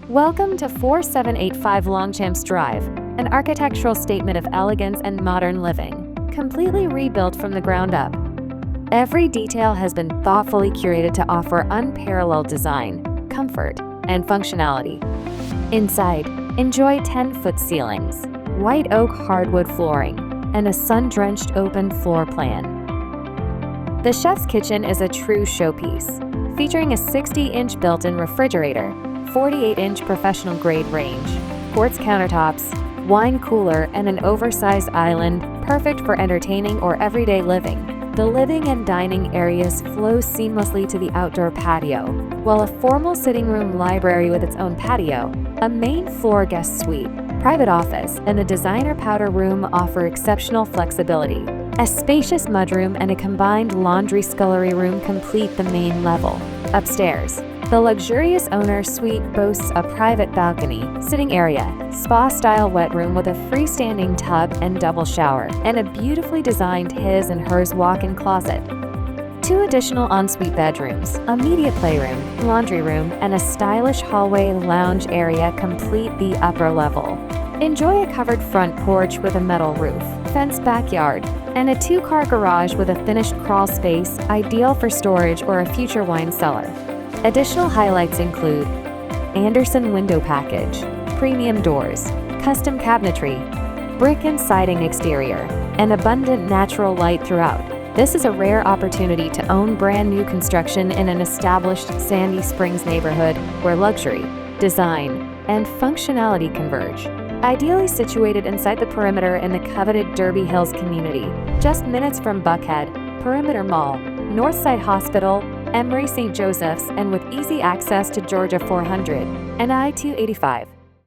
Welcome to 4785 Longchamps Drive, an architectural statement of elegance and modern living, completely rebuilt from the ground up. Every detail has been thoughtfully curated to offer unparalleled design, comfort, and functionality. Inside, enjoy 10-foot ceilings, white oak hardwood flooring, and a sun-drenched open floor plan. The chef's kitchen is a true showpiece, featuring a 60-inch built-in refrigerator, 48-inch professional-grade range, quartz countertops, wine cooler, and an oversized island, perfect for entertaining or everyday living. The living and dining areas flow seamlessly to the outdoor patio, while a formal sitting room library with its own patio, a main floor guest suite, private office, and a designer powder room offer exceptional flexibility. A spacious mudroom and a combined laundry scullery room complete the main level. Upstairs, the luxurious owner suite boasts a private balcony, sitting area, spa-style wet room with a freestanding tub and double shower, and a beautifully designed his and hers walk-in closet. 2 additional ensuite bedrooms, a media playroom, laundry room, and a stylish hallway lounge area complete the upper level. Enjoy a covered front porch with a metal roof, fenced backyard, and a 2-car garage with a finished crawl space, ideal for storage or a future wine cellar. Additional highlights include Anderson window package, premium doors, custom cabinetry, brick and siding exterior, and abundant natural light throughout. This is a rare opportunity to own brand new construction in an established Sandy Springs neighborhood where luxury, design, and functionality converge. Ideally situated inside the perimeter in the coveted Derby Hills community, just minutes from Buckhead, Perimeter Mall, Northside Hospital, Emory St. Joseph's, and with easy access to Georgia 400 and I-285.